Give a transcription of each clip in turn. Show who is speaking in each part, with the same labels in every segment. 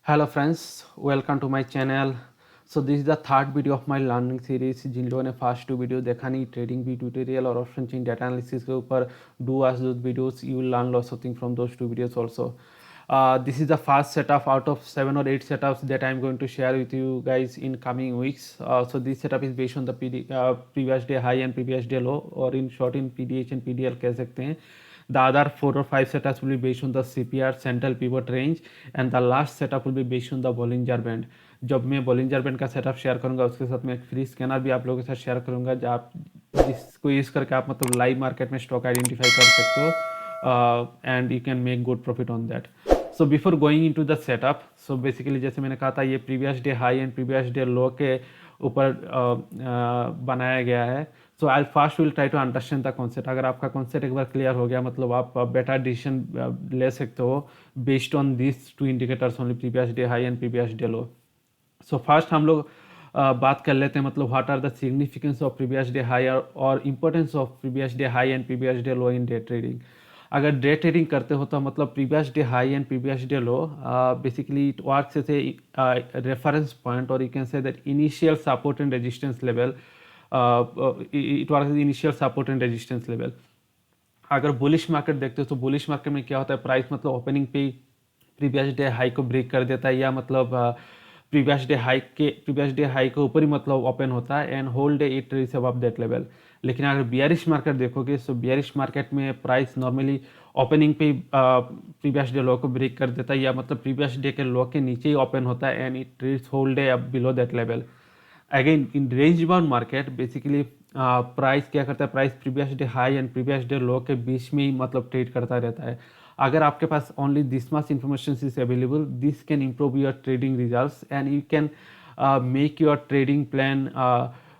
Speaker 1: Hello friends, welcome to my channel. So this is the third video of my learning series. जिन लोगों ने first to video देखा नहीं trading भी tutorial और option chain data analysis के ऊपर do watch those videos you will learn lots of thing from those two videos also. This is the first setup out of 7 or 8 setups that I'm going to share with you guys in coming weeks. So this setup is based on the previous day high and previous day low, or in short in PDH and PDL कह सकते हैं. The other 4 or 5 setups will be based on the CPR central pivot range, and the last setup will be based on the Bollinger Band. जब मैं Bollinger Band का setup share करूंगा उसके साथ मैं एक फ्री स्कैनर भी आप लोगों के साथ शेयर करूंगा जिसको यूज़ करके आप मतलब लाइव मार्केट में स्टॉक आइडेंटिफाई कर सकते हो and you can make good profit on that. So before going into the setup, so basically जैसे मैंने कहा था ये previous day high and previous day low के ऊपर बनाया गया है. So I first will try to understand the concept. अगर आपका कॉन्सेप्ट एक बार क्लियर हो गया मतलब आप बेटर डिसीजन ले सकते हो based on this two indicators only, previous day high and previous day low. So first हम लोग बात कर लेते हैं मतलब what are the significance of previous day high और importance of previous day high and previous day low in day trading. अगर day trading करते हो तो मतलब previous day high and previous day low basically it works as a reference point, और you can see that initial support and resistance level. It works as initial support and resistance level. अगर bullish market देखते हो तो bullish market में क्या होता है, price मतलब ओपनिंग पे प्रीवियस डे हाई को ब्रेक कर देता है या मतलब प्रीवियस डे हाई के ऊपर ही मतलब ओपन होता है and whole day it reach above that level. लेकिन अगर बियरिश मार्केट देखोगे तो बियरिश मार्केट में प्राइस नॉर्मली ओपनिंग पे प्रीवियस डे लो को ब्रेक कर देता है या मतलब प्रीवियस डे के लो के नीचे ही ओपन होता है and it reach whole day अब below that level. Again in range bound market basically price क्या करता है, price previous day high and previous day low के बीच में ही मतलब ट्रेड करता रहता है. अगर आपके पास only this much information is available, this can improve your trading results and you can make your trading plan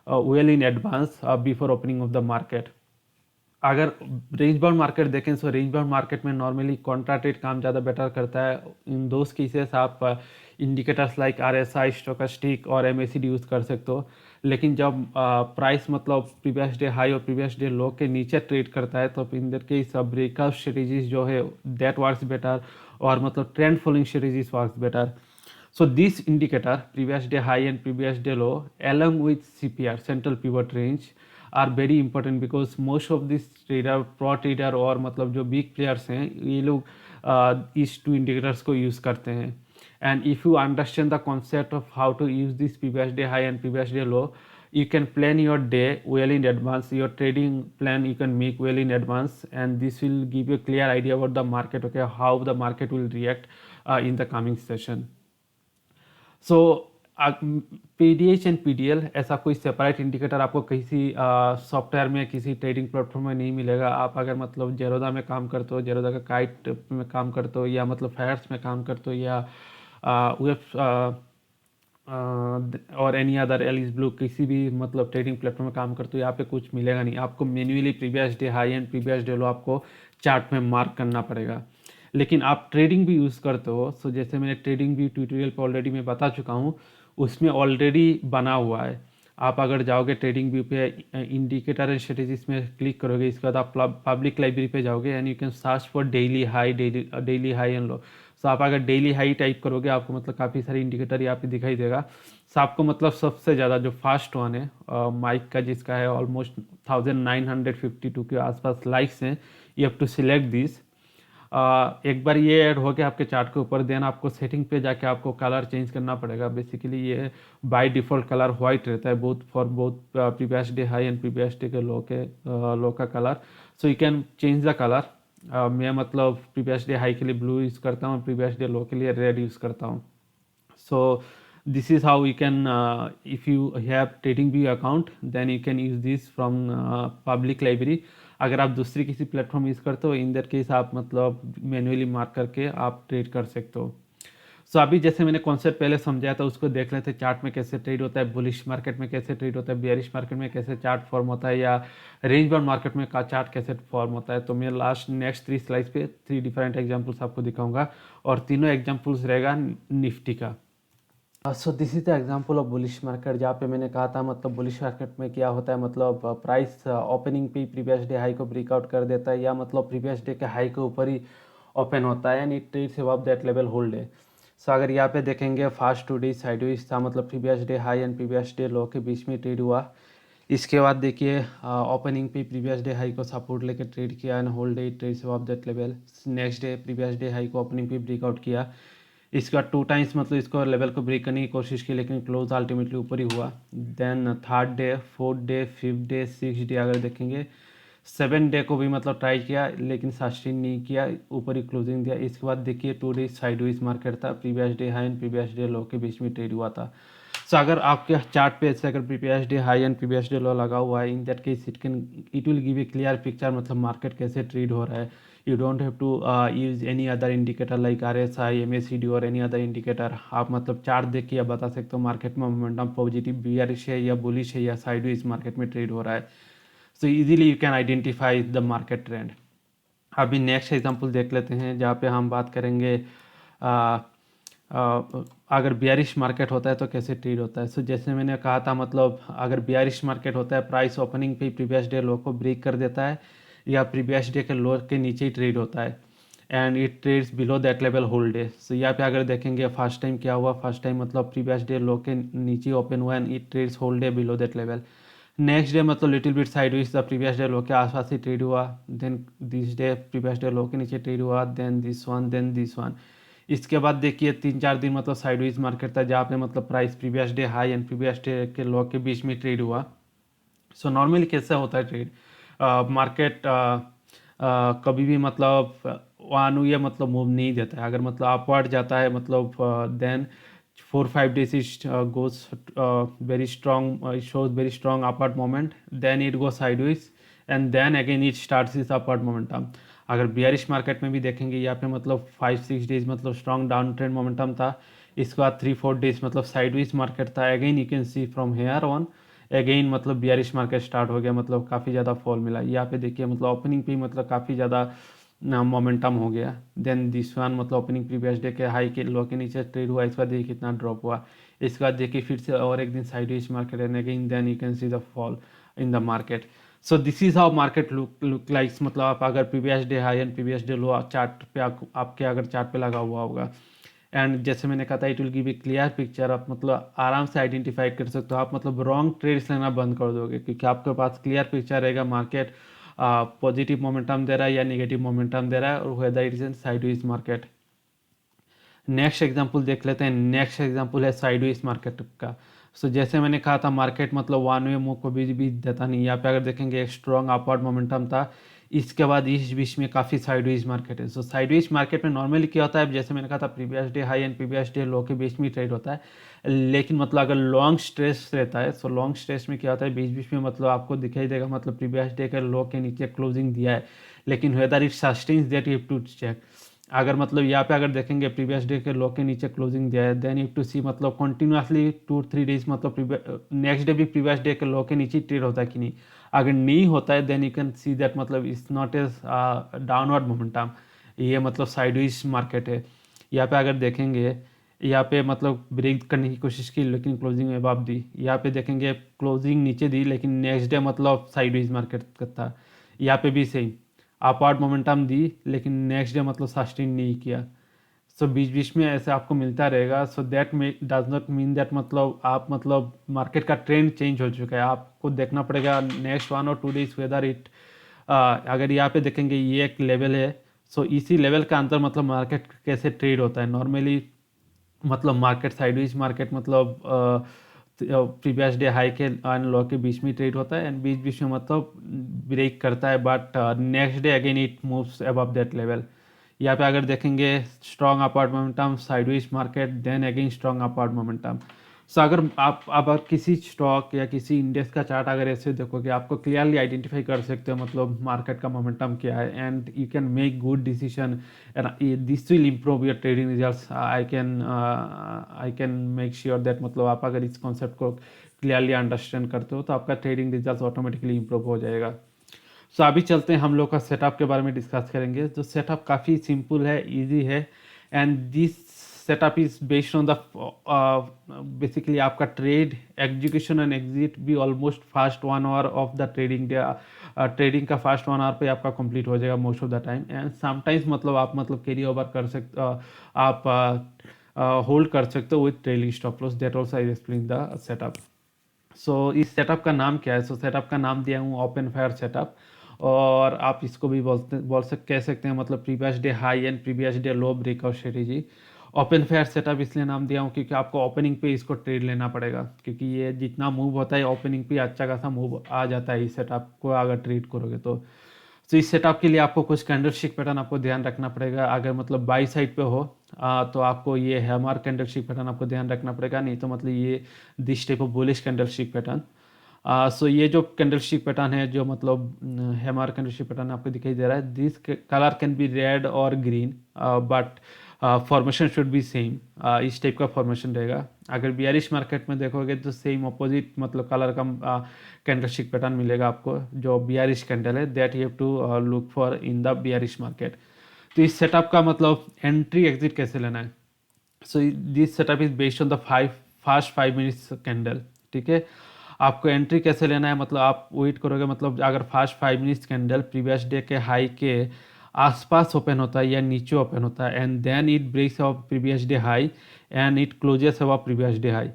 Speaker 1: well in advance before opening of the market. अगर रेंज बाउंड मार्केट देखें तो range bound market में normally contra trade काम ज़्यादा better करता है. In those cases आप indicators like RSI, stochastic और MACD यूज़ कर सकते हो. लेकिन जब प्राइस मतलब प्रीवियस डे हाई और प्रीवियस डे लो के नीचे ट्रेड करता है तो इन दैट केस ब्रेकआउट स्ट्रेटेजीज जो है दैट वर्क्स बेटर, और मतलब trend following strategies works better. So this indicator, previous day high and previous day low, along with CPR, central pivot range, are very important because most of these trader, pro trader और मतलब जो big players हैं ये लोग इस two indicators को use करते हैं. And if you understand the concept of how to use this previous day high and previous day low, you can plan your day well in advance. Your trading plan you can make well in advance, and this will give you a clear idea about the market. Okay, how the market will react in the coming session. So PDH and PDL ऐसा कोई separate indicator आपको किसी software में किसी trading platform में नहीं मिलेगा. आप अगर मतलब जेरोदा में काम करते हो, जेरोदा का काइट में काम करते हो या मतलब फायर्स में काम करते हो या वेब और एनी अदर एलिस ब्लू किसी भी मतलब ट्रेडिंग प्लेटफॉर्म में काम करते हो, यहाँ पे कुछ मिलेगा नहीं. आपको manually previous day high and previous day लो आपको चार्ट में मार्क करना पड़ेगा. लेकिन आप ट्रेडिंग भी यूज़ करते हो, सो जैसे मैंने ट्रेडिंग भी ट्यूटोरियल पे ऑलरेडी मैं बता चुका हूँ, उसमें ऑलरेडी बना हुआ है. आप अगर जाओगे ट्रेडिंग व्यू पे इंडिकेटर एंड स्ट्रेटेजीज में क्लिक करोगे, इसके बाद आप पब्लिक लाइब्रेरी पे जाओगे and you can search for daily high and low. So आप अगर डेली हाई टाइप करोगे आपको मतलब काफ़ी सारे इंडिकेटर यहाँ पे दिखाई देगा. सो आपको मतलब सबसे ज़्यादा जो फास्ट वन है माइक का, जिसका है ऑलमोस्ट 1952 के आसपास लाइक्स हैं, you have to select this. एक बार ये ऐड हो गया आपके चार्ट के ऊपर, देन आपको सेटिंग पे जाके आपको कलर चेंज करना पड़ेगा. बेसिकली ये बाय डिफ़ॉल्ट कलर वाइट रहता है both for both previous day high and previous day के लो का colour. So you can change the colour. मैं मतलब प्रीवियस डे हाई के लिए ब्लू यूज़ करता हूँ, प्रीवियस डे लो के लिए रेड यूज़ करता हूँ. So this is how you can if you have TradingView account then you can use this from public library. अगर आप दूसरी किसी प्लेटफॉर्म यूज़ करते हो इन दैट केस आप मतलब मैन्युअली मार्क करके आप ट्रेड कर सकते हो. सो अभी जैसे मैंने कॉन्सेप्ट पहले समझाया था उसको देख लेते हैं. चार्ट में कैसे ट्रेड होता है, बुलिश मार्केट में कैसे ट्रेड होता है, बेयरिश मार्केट में कैसे चार्ट फॉर्म होता है, या रेंज बाउंड मार्केट में का चार्ट कैसे फॉर्म होता है. तो मैं नेक्स्ट 3 स्लाइड्स पे 3 डिफरेंट एग्जांपल्स आपको दिखाऊंगा और तीनों एग्जांपल्स रहेगा निफ्टी का. सो this is the example of bullish market, जहाँ पे मैंने कहा था मतलब बुलिश मार्केट में क्या होता है, मतलब प्राइस ओपनिंग पे प्रीवियस डे हाई को ब्रेकआउट कर देता है या मतलब प्रीवियस डे के हाई के ऊपर ही ओपन होता है and it trades above that level whole day. So अगर यहाँ पे देखेंगे फास्ट 2 डे साइडवेज था, मतलब previous day high and previous day low के बीच में ट्रेड हुआ। इसके बाद देखिए ओपनिंग पे प्रीवियस डे हाई को सपोर्ट लेके ट्रेड किया and hold day trades above that level. Next day previous day high को ओपनिंग पे ब्रेकआउट किया। इसके बाद 2 टाइम्स मतलब इसको लेवल को ब्रेक करने की कोशिश की, लेकिन क्लोज अल्टीमेटली ऊपर ही हुआ। Then third day, fourth day, fifth day, six day अगर देखेंगे 7 डे को भी मतलब ट्राई किया, लेकिन सस्टेन नहीं किया, ऊपर ही क्लोजिंग दिया। इसके बाद देखिए 2 डे साइडवेज मार्केट था, previous day high and previous day low के बीच में ट्रेड हुआ था। सो अगर आपके चार्ट पे ऐसे अगर previous day high and previous day low लगा हुआ है, in that case it will give a clear picture, मतलब मार्केट कैसे ट्रेड हो रहा है। You don't have to use any other indicator like RSI, MACD और एनी अदर इंडिकेटर। आप मतलब चार्ट देख के आप बता सकते हो मार्केट में मोमेंटम पॉजिटिव बियरिश है या बुलिश है या साइडवेज मार्केट में ट्रेड हो रहा है। So easily you can identify the market trend. अभी नेक्स्ट एग्जांपल देख लेते हैं, जहाँ पे हम बात करेंगे अगर बियरिश मार्केट होता है तो कैसे ट्रेड होता है। सो जैसे मैंने कहा था, मतलब अगर बियरिश मार्केट होता है, प्राइस ओपनिंग पे प्रीवियस डे लो को ब्रेक कर देता है या प्रीवियस डे के लो के नीचे ही ट्रेड होता है and it trades below that level whole day. So यहाँ पे अगर देखेंगे फर्स्ट टाइम क्या हुआ, फर्स्ट टाइम मतलब प्रीवियस डे लो के नीचे ओपन हुआ and it trades whole day below that level. Next day मतलब little bit sideways the previous day low के आसपास ही ट्रेड हुआ। Then this day previous day low के नीचे ट्रेड हुआ, then this one, then this one. इसके बाद देखिए 3-4 दिन मतलब साइडवेज मार्केट था, जहाँ पे मतलब price previous day high and previous day के लो के बीच में ट्रेड हुआ। सो नॉर्मली कैसा होता है ट्रेड, मार्केट कभी भी मतलब वन वे मतलब मूव नहीं देता है। अगर मतलब अपवर्ड जाता है मतलब then 4-5 days it goes very strong, it shows very strong upward moment, then it goes sideways and then again it starts its upward momentum। अगर बियरिश मार्केट में भी देखेंगे, यहाँ पे मतलब 5-6 days मतलब स्ट्रॉन्ग डाउन ट्रेंड मोमेंटम था। इसके बाद 3-4 days मतलब साइडवेज मार्केट था। Again you can C from here on again मतलब बियरिश मार्केट स्टार्ट हो गया, मतलब काफ़ी ज़्यादा फॉल मिला। यहाँ पे देखिए मतलब ओपनिंग पे मतलब काफ़ी ज़्यादा मोमेंटम हो गया। देन दिस वन मतलब ओपनिंग प्रीवियस डे के हाई के लो के नीचे ट्रेड हुआ। इसके बाद देखिए कितना ड्रॉप हुआ। इसके बाद देखिए फिर से और एक दिन sideways market and again then you can see the fall in the market. So this is how market look likes. मतलब आप अगर previous day high and previous day low chart पे आपके अगर चार्ट पे लगा हुआ होगा एंड जैसे मैंने कहा था it will give a clear picture, आप मतलब आराम से आइडेंटिफाई कर सकते हो। आप मतलब रॉन्ग ट्रेड्स लेना बंद कर दोगे, क्योंकि आपके पास क्लियर पिक्चर रहेगा मार्केट पॉजिटिव मोमेंटम दे रहा है या नेगेटिव मोमेंटम दे रहा है, और whether it is in sideways market. Next example देख लेते हैं। नेक्स्ट एग्जांपल है साइडवेज मार्केट का। सो जैसे मैंने कहा था मार्केट मतलब वन वे मूव को भी देता नहीं। यहाँ पे अगर देखेंगे एक स्ट्रॉन्ग अपवर्ड मोमेंटम था। इसके बाद इस बीच में काफ़ी साइडवेज मार्केट है। सो साइडवेज मार्केट में नॉर्मली क्या होता है, जैसे मैंने कहा था previous day high and previous day low के बीच में ट्रेड होता है। लेकिन मतलब अगर लॉन्ग स्ट्रेस रहता है, सो लॉन्ग स्ट्रेस में क्या होता है, बीच बीच में मतलब आपको दिखाई देगा मतलब प्रीवियस डे के लो के नीचे क्लोजिंग दिया है, लेकिन whether it sustains that you have to check. अगर मतलब यहाँ पे अगर देखेंगे प्रीवियस डे के लो के नीचे क्लोजिंग दिया है, देन यू टू सी मतलब कंटिन्यूसली 2-3 डेज मतलब नेक्स्ट डे भी प्रीवियस डे के लो के नीचे ट्रेड होता है कि नहीं। अगर नहीं होता है then you can see that मतलब it's not as downward momentum, ये मतलब साइडवेज मार्केट है। यहाँ पे अगर देखेंगे यहाँ पे मतलब ब्रेक करने की कोशिश की, लेकिन क्लोजिंग में अबव दी। यहाँ पे देखेंगे क्लोजिंग नीचे दी, लेकिन नेक्स्ट डे मतलब साइडवेज मार्केट का था। यहाँ पे भी सेम अपवर्ड मोमेंटम दी, लेकिन नेक्स्ट डे मतलब सस्टेन नहीं किया। सो बीच बीच में ऐसे आपको मिलता रहेगा। So that does not mean that मतलब आप मतलब मार्केट का ट्रेंड चेंज हो चुका है। आपको देखना पड़ेगा नेक्स्ट 1 और 2 डेज वेदर इट अगर यहाँ पे देखेंगे ये एक लेवल है। सो इसी लेवल का अंदर मतलब मार्केट कैसे ट्रेड होता है नॉर्मली, मतलब मार्केट साइडवेज मार्केट मतलब प्रीवियस डे हाई के एंड लो के बीच में ट्रेड होता है एंड बीच बीच में मतलब ब्रेक करता है, but next day again it moves above that level. यहाँ पे अगर देखेंगे strong upward momentum sideways market, then again strong upward momentum. So अगर आप अगर किसी स्टॉक या किसी इंडेक्स का चार्ट अगर ऐसे देखोगे, आपको क्लियरली आइडेंटिफाई कर सकते हो मतलब मार्केट का मोमेंटम क्या है and you can make good decision and this will improve your trading results. I can make sure that मतलब आप अगर इस कॉन्सेप्ट को क्लियरली अंडरस्टैंड करते हो तो आपका ट्रेडिंग रिजल्ट ऑटोमेटिकली इम्प्रूव हो जाएगा। सो अभी चलते हैं, हम लोग का सेटअप के बारे में डिस्कस करेंगे। जो सेटअप काफ़ी सिंपल है, इजी है and this setup is based on the basically आपका ट्रेड एग्जीक्यूशन एंड एग्जिट भी almost fast 1 hour of the trading day. Trading का फास्ट 1 आवर पे आपका कंप्लीट हो जाएगा most of the time and sometimes मतलब आप मतलब कैरी ओवर कर सकते आप होल्ड कर सकते हो with trailing stop loss. That also I explain the setup. So इस सेटअप का नाम क्या है? सो सेटअप का नाम दिया हूँ ओपन फायर सेटअप, और आप इसको भी कह सकते हैं मतलब previous day high and previous day low breakout strategy. Open fire setup इसलिए नाम दिया हूँ क्योंकि आपको ओपनिंग पे इसको ट्रेड लेना पड़ेगा, क्योंकि ये जितना मूव होता है ओपनिंग पे अच्छा खासा मूव आ जाता है इस सेटअप को अगर ट्रेड करोगे तो इस सेटअप के लिए आपको कुछ कैंडलस्टिक पैटर्न आपको ध्यान रखना पड़ेगा। अगर मतलब बाई साइड पे हो तो आपको ये हैमर कैंडलस्टिक पैटर्न आपको ध्यान रखना पड़ेगा, नहीं तो मतलब ये this type of bullish candlestick pattern. So ये जो कैंडलस्टिक पैटर्न है, जो मतलब हैमर कैंडलस्टिक पैटर्न आपको दिखाई दे रहा है, this colour can be red और green, but formation should be same. इस टाइप का फॉर्मेशन रहेगा। अगर बियरिश मार्केट में देखोगे तो सेम अपोजिट मतलब कलर का कैंडलस्टिक पैटर्न मिलेगा आपको, जो बियरिश कैंडल है, that you have to look for in the bearish market. तो इस सेटअप का मतलब एंट्री एग्जिट कैसे लेना है? So this setup is based on the fast 5 minutes candle. ठीक है, आपको एंट्री कैसे लेना है? मतलब आप वेट करोगे, मतलब अगर fast 5 minutes candle previous day के हाई के आसपास ओपन होता है या नीचे ओपन होता है, and then it breaks our previous day high and it closes our previous day high.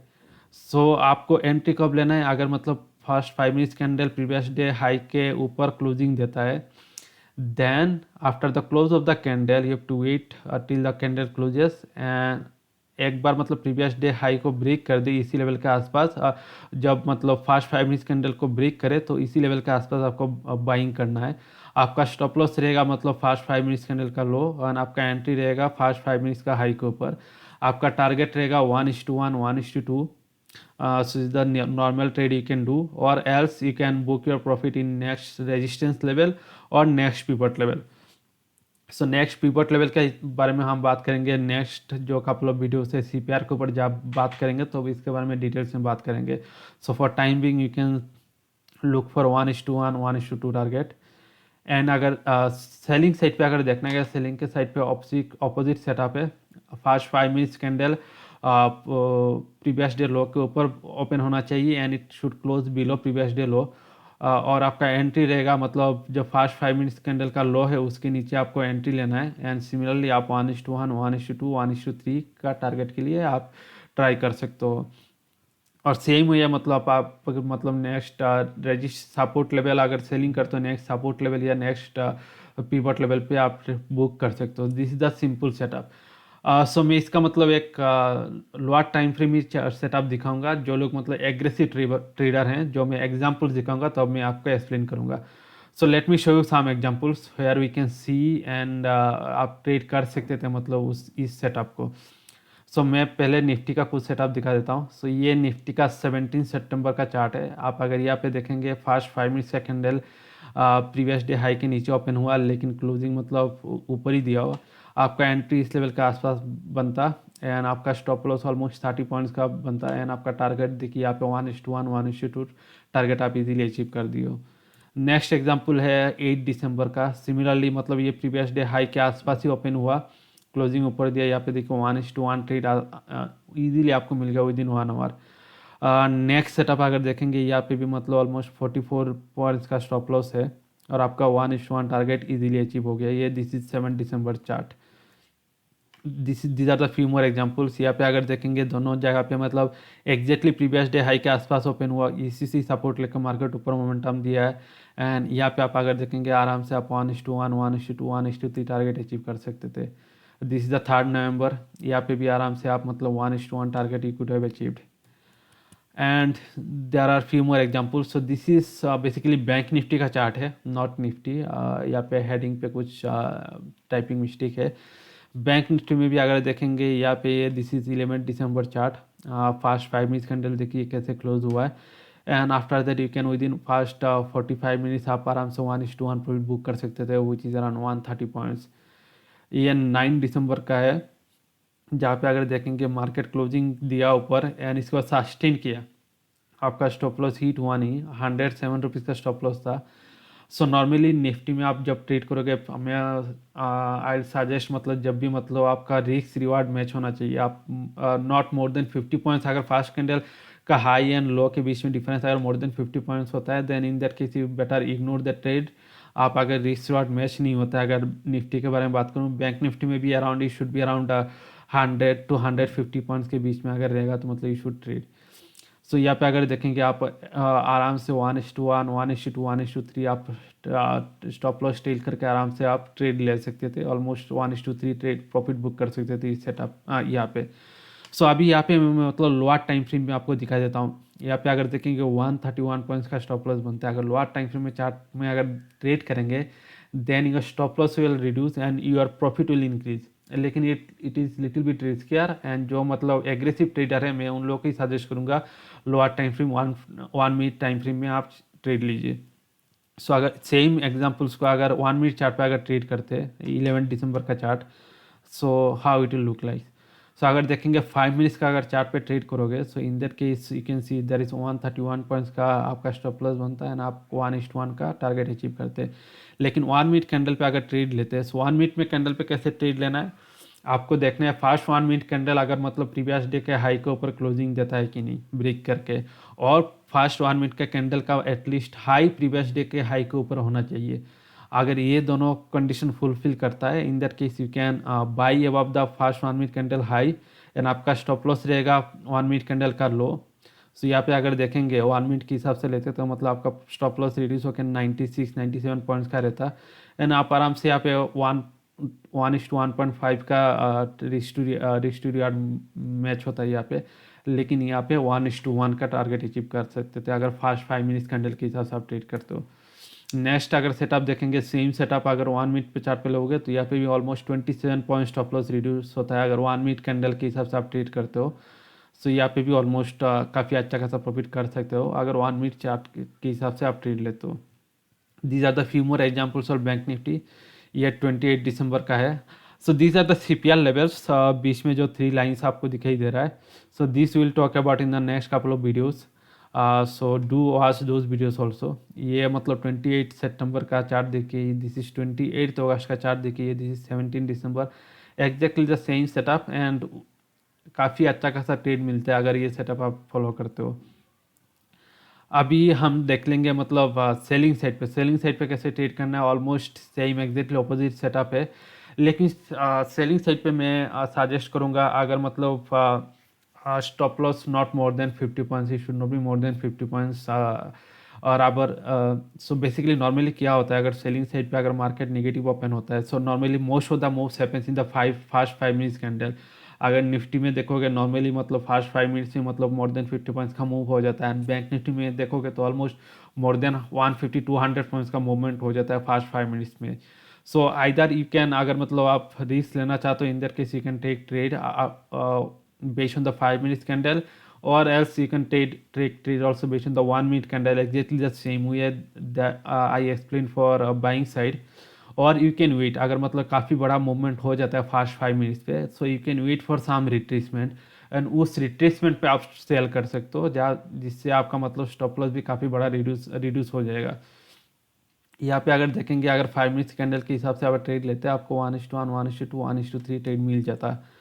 Speaker 1: So आपको एंट्री कब लेना है? अगर मतलब first 5 minutes candle previous day high के ऊपर क्लोजिंग देता है, then after the close of the candle you have to wait till the candle closes, and एक बार मतलब प्रीवियस डे हाई को ब्रेक कर दे इसी लेवल के आसपास, जब मतलब फास्ट 5 मिनट्स कैंडल को ब्रेक करे तो इसी लेवल के आसपास आपको बाइंग करना है। आपका स्टॉप लॉस रहेगा मतलब फास्ट 5 मिनट्स कैंडल का लो, और आपका एंट्री रहेगा फास्ट 5 मिनट्स का हाई के ऊपर। आपका टारगेट रहेगा 1:1, 1:2। So is the normal trade you can do, or else you can book your profit in next resistance level और next pivot level. So next pivot level के बारे में हम बात करेंगे नेक्स्ट जो कपल ऑफ वीडियो से सीपीआर के ऊपर जब बात करेंगे तो इसके बारे में डिटेल्स में बात करेंगे। So for time being you can look for 1:1, 1:2 target. And अगर सेलिंग साइड पे अगर देखना है, सेलिंग के साइड पे ऑपोजिट सेटअप है। First 5 minutes candle previous day low के ऊपर ओपन होना चाहिए and it should close below previous day लो, और आपका एंट्री रहेगा मतलब जो फास्ट 5 मिनट्स कैंडल का लो है उसके नीचे आपको एंट्री लेना है। एंड सिमिलरली आप 1:1, 1:2, 1:3 का टारगेट के लिए आप ट्राई कर सकते हो। और सेम हुआ मतलब आप मतलब नेक्स्ट रजिस्ट सपोर्ट लेवल अगर सेलिंग करते हो, नेक्स्ट सपोर्ट लेवल या नेक्स्ट पिवट लेवल पे आप बुक कर सकते हो। This is the simple setup. So मैं इसका मतलब एक लोअर टाइम फ्रेम में सेटअप दिखाऊंगा। जो लोग मतलब एग्रेसिव ट्रेडर हैं, जो मैं एग्जांपल्स दिखाऊंगा तो अब मैं आपको एक्सप्लेन करूंगा। So let me show you some examples where we can see and आप ट्रेड कर सकते थे मतलब इस सेटअप को। सो मैं पहले निफ्टी का कुछ सेटअप दिखा देता हूँ। सो ये निफ्टी का 17 सितंबर का चार्ट है। आप अगर यहाँ पे देखेंगे फास्ट 5 मिनट्स का कैंडल प्रीवियस डे हाई के नीचे ओपन हुआ, लेकिन क्लोजिंग मतलब ऊपर ही दिया हुआ। आपका एंट्री इस लेवल के आसपास बनता एंड आपका स्टॉप लॉस ऑलमोस्ट 30 पॉइंट्स का बनता है, एंड आपका टारगेट देखिए यहाँ पे 1:1, 1:2 टारगेट आप इजीली अचीव कर दिए हो। नेक्स्ट एग्जांपल है 8 दिसंबर का। सिमिलरली मतलब ये प्रीवियस डे हाई के आसपास ही ओपन हुआ, क्लोजिंग ऊपर दिया। यहाँ पे देखो 1:1 ट्रेड इजीली आपको मिल गया within 1 hour. Next setup अगर देखेंगे यहाँ पे भी मतलब ऑलमोस्ट 44 पॉइंट्स का स्टॉप लॉस है और आपका 1:1 टारगेट इजीली अचीव हो गया। ये this is 7 December chart. These are the few more examples. यहाँ पे अगर देखेंगे दोनों जगह पे मतलब एग्जैक्टली प्रीवियस डे हाई के आसपास ओपन हुआ, इसी से सपोर्ट लेकर मार्केट ऊपर मोमेंटम दिया है। एंड यहाँ पे आप अगर देखेंगे आराम से आप 1:1, 1:2, 1:3 टारगेट अचीव कर सकते थे। This is the 3 November. यहाँ पे भी आराम से आप मतलब 1:1 target you could have achieved. And there are few more examples. So this is basically bank nifty का चार्ट है, नॉट निफ्टी। यहाँ पे हेडिंग पे कुछ टाइपिंग मिस्टेक है। बैंक निफ्टी में भी अगर देखेंगे यहाँ पे this is 11 December chart. First 5 minutes candle देखिए कैसे क्लोज हुआ है, and after that you can with in fast 45 minutes आप आराम से 1:1 पर बुक कर सकते थे, विच इज़ अराउंड 130 पॉइंट्स। ये 9 दिसंबर का है, जहाँ पे अगर देखेंगे मार्केट क्लोजिंग दिया ऊपर एंड इसके बाद सस्टेन किया। आपका स्टॉप लॉस हिट हुआ नहीं, 107 रुपीज़ का स्टॉप लॉस था। सो नॉर्मली निफ्टी में आप जब ट्रेड करोगे, मैं आई सजेस्ट मतलब जब भी मतलब आपका रिस्क रिवार्ड मैच होना चाहिए। आप नॉट मोर देन 50 पॉइंट्स, अगर फास्ट कैंडल का हाई एंड लो के बीच में डिफरेंस अगर मोर देन 50 पॉइंट्स होता है, then in that case you better ignore the trade. आप अगर रिस्क रिवार्ड मैच नहीं होता है, अगर निफ्टी के बारे में बात करूँ, बैंक निफ्टी में भी around it should be around 100 to 150 points के बीच में अगर रहेगा तो मतलब यू शुड ट्रेड। सो यहाँ पे अगर देखेंगे आप आराम से 1:1, 1:2, 1:3 आप स्टॉप लॉस टेल करके आराम से आप ट्रेड ले सकते थे, ऑलमोस्ट 1:3 ट्रेड प्रॉफिट बुक कर सकते थे इस सेटअप यहाँ पे। सो अभी यहाँ पे मैं मतलब लोअर टाइम फ्रेम में आपको दिखा देता हूँ। यहाँ पे अगर देखेंगे 131 पॉइंट्स का स्टॉप लॉस बनता है। अगर लोअर टाइम फ्रेम में चार्ट में अगर ट्रेड करेंगे then your stop loss will reduce and your profit will increase. लेकिन it is little bit riskier and जो मतलब एग्रेसिव ट्रेडर है मैं उन लोगों को ही सजेस्ट करूँगा lower time frame 1 minute time frame में आप ट्रेड लीजिए। सो अगर सेम एग्जांपल्स को अगर 1 मिनट चार्ट पे अगर ट्रेड करते हैं 11 दिसंबर का chart, so how it will look like. So अगर देखेंगे 5 मिनट्स का अगर चार्ट पे ट्रेड करोगे so in that case you can see there is 131 points का आपका स्टॉप लॉस बनता है ना, आप 1:1 का टारगेट अचीव करते हैं। लेकिन 1 मिनट कैंडल पे अगर ट्रेड लेते हैं सो 1 मिनट में कैंडल पे कैसे ट्रेड लेना है आपको देखना है। फर्स्ट 1 मिनट कैंडल अगर मतलब प्रीवियस डे के हाई के ऊपर क्लोजिंग देता है कि नहीं ब्रेक करके, और फर्स्ट 1 मिनट का कैंडल का एटलीस्ट हाई प्रीवियस डे के हाई के ऊपर होना चाहिए। अगर ये दोनों कंडीशन फुलफिल करता है in that case you can buy above the first 1 minute candle high and आपका स्टॉप लॉस रहेगा 1 मिनट कैंडल का लो। सो यहाँ पे अगर देखेंगे 1 मिनट के हिसाब से लेते तो मतलब आपका स्टॉप लॉस रिड्यूस होकर 96-97 पॉइंट्स का रहता एंड आप आराम से यहाँ पे 1:1.5 का रिस्ट टू यार्ड मैच होता है यहाँ पे। लेकिन यहाँ पे 1:1 का टारगेट अचीव कर सकते थे अगर फास्ट 5 मिनट्स कैंडल के हिसाब से आप ट्रेड करते हो। नेक्स्ट अगर सेटअप देखेंगे सेम सेटअप अगर 1 मिनट पे चार्ट पे लोगे तो यहाँ पे भी almost 27 point stop loss reduce होता है अगर 1 मिनट कैंडल के हिसाब से आप ट्रेड करते हो। सो यहाँ पे भी ऑलमोस्ट काफ़ी अच्छा खासा प्रॉफिट कर सकते हो अगर 1 मिनट चार्ट के हिसाब से आप ट्रेड लेते हो। These are the few more examples of bank Nifty. ये 28 दिसंबर का है। So these are the CPR levels, बीच में जो 3 लाइन्स आपको दिखाई दे रहा है। So this will talk about in the next couple of videos, so do watch those videos also. ये मतलब 28 सितंबर का चार्ट देखिए, दिस इज 28 अगस्त का चार्ट देखिए, this is 17 December, exactly the same setup and काफ़ी अच्छा खासा ट्रेड मिलता है अगर ये सेटअप आप फॉलो करते हो। अभी हम देख लेंगे मतलब सेलिंग साइड पे कैसे ट्रेड करना है। Almost same exactly opposite setup है, लेकिन सेलिंग साइड पे मैं सजेस्ट करूँगा अगर मतलब stop loss not more than 50 points, it should not be more than 50 points. और अगर सो बेसिकली नॉर्मली क्या होता है अगर सेलिंग साइड पे अगर मार्केट नेगेटिव ओपन होता है so normally most of the moves happens in the first 5 minutes candle. अगर निफ्टी में देखोगे नॉर्मली मतलब फर्स्ट 5 मिनट्स में मतलब मोर देन 50 पॉइंट्स का मूव हो जाता है। बैंक निफ्टी में देखोगे तो ऑलमोस्ट मोर देन 150-200 पॉइंट्स का मूवमेंट हो जाता है फर्स्ट 5 मिनट्स में। सो आइदर यू कैन अगर मतलब आप रिस्क लेना चाहते हो in that case you can take trade based on the 5 minutes candle, or else you can trade also based on the 1 minute candle, exactly the same way that I explained for buying side। और you can wait अगर मतलब काफ़ी बड़ा movement हो जाता है first 5 minutes पे, so you can wait for some retracement and उस रिट्रेसमेंट पे आप सेल कर सकते हो जहाँ जिससे आपका मतलब स्टॉप लॉस भी काफ़ी बड़ा रिड्यूस हो जाएगा। यहाँ पे अगर देखेंगे अगर 5 मिनट्स कैंडल के हिसाब से आप ट्रेड लेते हैं आपको 1:1, 1:2, 1:3 ट्रेड मिल जाता है।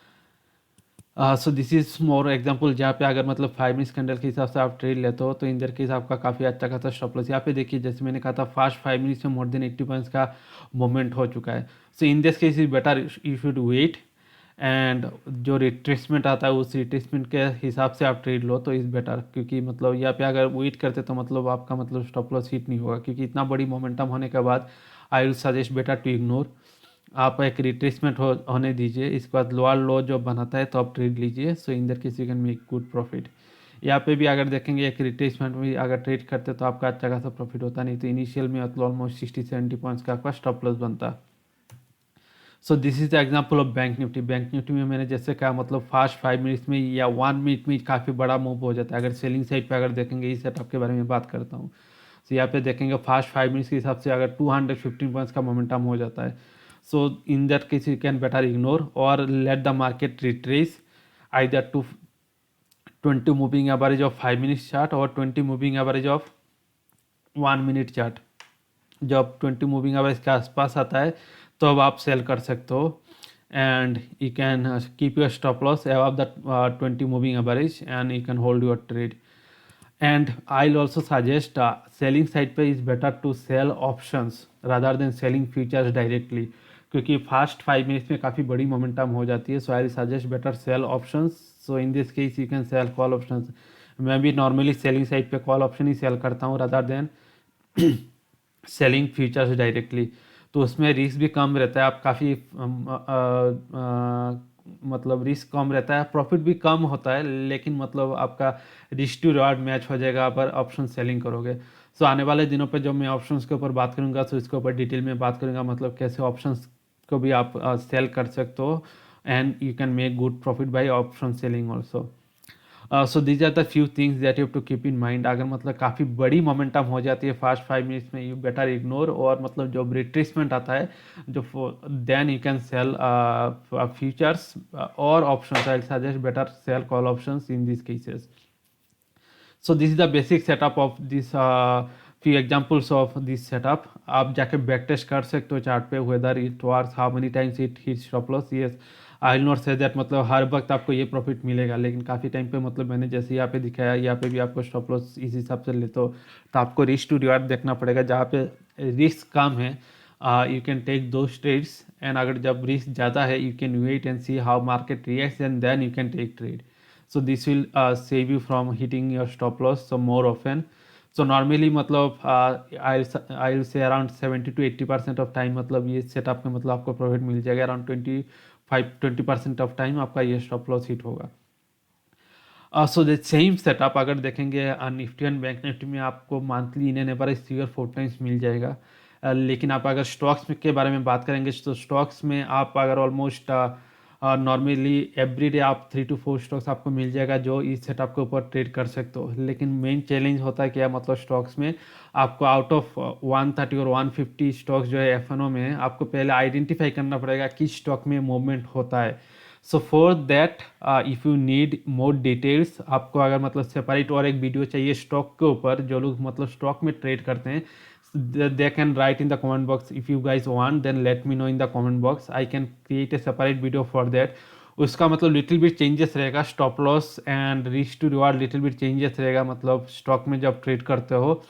Speaker 1: So this is more example जहाँ पे अगर मतलब 5 मिनट्स कैंडल के हिसाब से आप ट्रेड लेते हो तो इन दर केस आपका काफ़ी अच्छा खासा स्टॉप लॉस। यहाँ पे देखिए जैसे मैंने कहा था फास्ट 5 मिनट्स में मोर देन 80 पॉइंट्स का मूवमेंट हो चुका है। So in this case is better you should wait and जो रिट्रेसमेंट आता है उस रिट्रेसमेंट के हिसाब से आप ट्रेड लो तो इज़ बेटर, क्योंकि मतलब यहाँ पे अगर वेट करते तो मतलब आपका मतलब स्टॉप लॉस हिट नहीं होगा, क्योंकि इतना बड़ी मोमेंटम होने के बाद I will suggest better to ignore. आप एक रिट्रेसमेंट होने दीजिए, इसके बाद लोअर लो जो बनाता है तो आप ट्रेड लीजिए। So in that case you can make good profit. यहाँ पे भी अगर देखेंगे एक रिट्रेसमेंट में अगर ट्रेड करते तो आपका अच्छा खासा प्रॉफिट होता, नहीं तो इनिशियल में मतलब ऑलमोस्ट 60-70 पॉइंट्स का आपका स्टॉप लॉस बनता। सो this is the example of bank Nifty. Bank Nifty में मैंने जैसे कहा मतलब फास्ट 5 मिनट्स में या 1 मिनट में काफ़ी बड़ा मूव हो जाता है। अगर सेलिंग साइड पे अगर देखेंगे इस सेटअप के बारे में बात करता हूँ, तो यहाँ पे देखेंगे फास्ट 5 मिनट्स के हिसाब से अगर 215 पॉइंट्स का मोमेंटम हो जाता है, so in that case you can better ignore और let the market retrace either to 20 moving average of 5 minutes chart और 20 moving average of 1 minute chart. जब 20 मूविंग एवरेज के आसपास आता है तो अब आप सेल कर सकते हो and you can keep your stop loss above the 20 moving average and you can hold your trade. And I will also suggest selling side पे is better to sell options rather than selling futures directly, क्योंकि first 5 minutes में काफ़ी बड़ी momentum हो जाती है. So I suggest better sell options. So in this case you can sell call options. मैं भी नॉर्मली सेलिंग साइड पे कॉल ऑप्शन ही सेल करता हूँ rather than selling futures directly. तो उसमें रिस्क भी कम रहता है. आप काफ़ी मतलब रिस्क कम रहता है, प्रॉफिट भी कम होता है, लेकिन मतलब आपका रिस्क टू रिवार्ड मैच हो जाएगा अगर ऑप्शन सेलिंग करोगे. सो आने वाले दिनों पे जब मैं ऑप्शंस के ऊपर बात करूंगा तो इसके ऊपर डिटेल में बात करूंगा, मतलब कैसे ऑप्शंस को भी आप सेल कर सकते हो and you can make good profit by option selling also. So these are the few things that you have to keep in mind. अगर मतलब काफ़ी बड़ी मोमेंटम हो जाती है फास्ट 5 मिनट्स में, यू बेटर इग्नोर. और मतलब जब रिट्रेसमेंट आता है जो then you can sell futures और options. I suggest better sell call options in this cases. So this is the basic setup of this few examples of this setup. आप जाके back test कर सकते हो chart पे whether it works, how many times it hits stop loss. Yes, I will not say that मतलब हर वक्त आपको ये प्रॉफिट मिलेगा, लेकिन काफ़ी टाइम पे मतलब मैंने जैसे यहाँ पे दिखाया, यहाँ पे भी आपको स्टॉप लॉस इस हिसाब से लेते हो तो आपको रिस्क टू रिवार्ड देखना पड़ेगा. जहाँ पे रिस्क कम है यू कैन टेक दो ट्रेड्स, एंड अगर जब रिस्क ज़्यादा है you can wait and see how market reacts and then you can take trade. So this will save you from hitting your stop loss so more often. So normally मतलब I'll say around 70 to 80% of time मतलब ये setup में मतलब आपको profit मिल जाएगा. Around 20% of time आपका ये stop loss hit होगा. सो द सेम सेटअप अगर देखेंगे निफ्टी एंड बैंक निफ्टी में आपको monthly in an average figure 4 times मिल जाएगा. लेकिन आप अगर स्टॉक्स के बारे में बात करेंगे तो स्टॉक्स में आप अगर ऑलमोस्ट नॉर्मली एवरी डे आप 3 to 4 स्टॉक्स आपको मिल जाएगा जो इस सेटअप के ऊपर ट्रेड कर सकते हो. लेकिन मेन चैलेंज होता है क्या, मतलब स्टॉक्स में आपको आउट ऑफ 130 और 150 स्टॉक्स जो है एफएनओ में आपको पहले आइडेंटिफाई करना पड़ेगा किस स्टॉक में मूवमेंट होता है. So for that if you need more details, आपको अगर मतलब सेपरेट और एक वीडियो चाहिए स्टॉक के ऊपर, जो लोग मतलब स्टॉक में ट्रेड करते हैं, they can write in the comment box. If you guys want then let me know in the comment box. I can create a separate video for that. उसका मतलब लिटिल बिट चेंजेस रहेगा, stop loss and risk to reward little bit changes रहेगा मतलब stock में जब trade करते हो,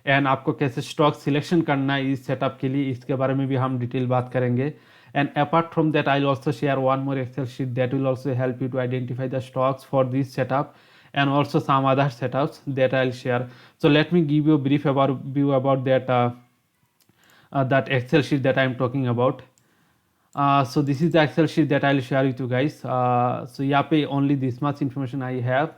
Speaker 1: and आपको कैसे स्टॉक सिलेक्शन करना है इस सेटअप के लिए, इसके बारे में भी हम डिटेल बात करेंगे. And apart from that I will also share one more excel sheet that will also help you to identify the stocks for this setup and also some other setups that I'll share. So let me give you a brief view about that Excel sheet that I'm talking about. So this is the Excel sheet that I'll share with you guys. So यहाँ पे only this much information I have.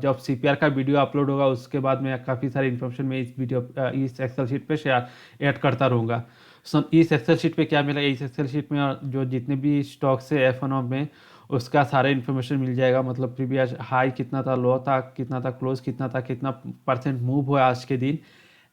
Speaker 1: जब CPR का video upload होगा उसके बाद मैं काफ़ी सारी इन्फॉर्मेशन में इस एक्सेल शीट पे शेयर ऐड करता रहूँगा. सो इस एक्सेल शीट पे क्या मिलेगा, इस एक्सेल शीट में जो जितने भी स्टॉक्स है एफएनओ में उसका सारा इन्फॉर्मेशन मिल जाएगा. मतलब प्रीवियस हाई कितना था, लो था कितना था, क्लोज कितना था, कितना परसेंट मूव हुआ आज के दिन,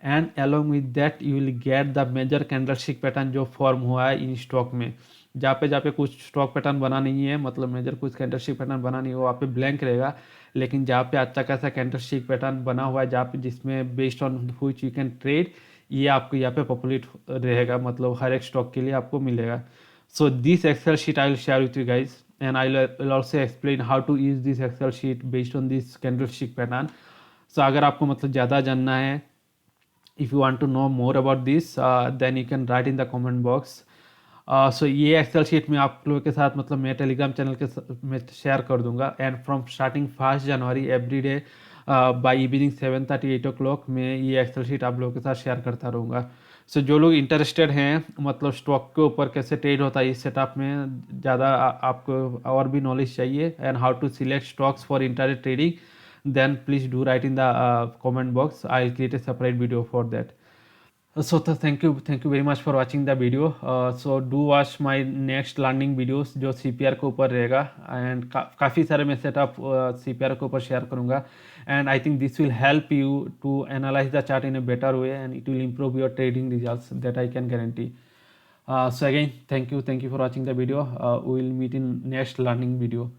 Speaker 1: and along with that you will get the major candlestick pattern जो फॉर्म हुआ है इन स्टॉक में. जहाँ पे कुछ स्टॉक पैटर्न बना नहीं है, मतलब मेजर कुछ कैंडलस्टिक पैटर्न बना नहीं है, वहाँ पे ब्लैंक रहेगा. लेकिन जहाँ पे अच्छा खासा कैंडलस्टिक पैटर्न बना हुआ है, जहाँ पे जिसमें based on which you can trade, ये आपको यहाँ पे पॉपुलेट रहेगा, मतलब हर एक स्टॉक के लिए आपको मिलेगा. So this excel sheet I will share with you guys and I will also explain how to use this Excel sheet based on this candlestick pattern. So अगर आपको मतलब ज़्यादा जानना है, if you want to know more about this, then you can write in the comment box. So ये Excel sheet में आप लोगों के साथ मतलब मैं टेलीग्राम चैनल के में शेयर कर दूंगा. And from starting 1 January every day by evening 7:30 8 o'clock में ये एक्सेल शीट आप लोगों के साथ शेयर करता रहूँगा. सो जो लोग इंटरेस्टेड हैं मतलब स्टॉक के ऊपर कैसे ट्रेड होता है इस सेटअप में, ज़्यादा आपको और भी नॉलेज चाहिए and how to select stocks for intraday trading, then please do write in the comment box. I'll create a separate video for that. So thank you very much for watching the video. So do watch my next learning videos जो CPR के ऊपर रहेगा, and काफ़ी सारे मैं setup CPR के ऊपर share करूँगा. And I think this will help you to analyse the chart in a better way and it will improve your trading results, that I can guarantee. So again thank you for watching the video. We will meet in next learning video.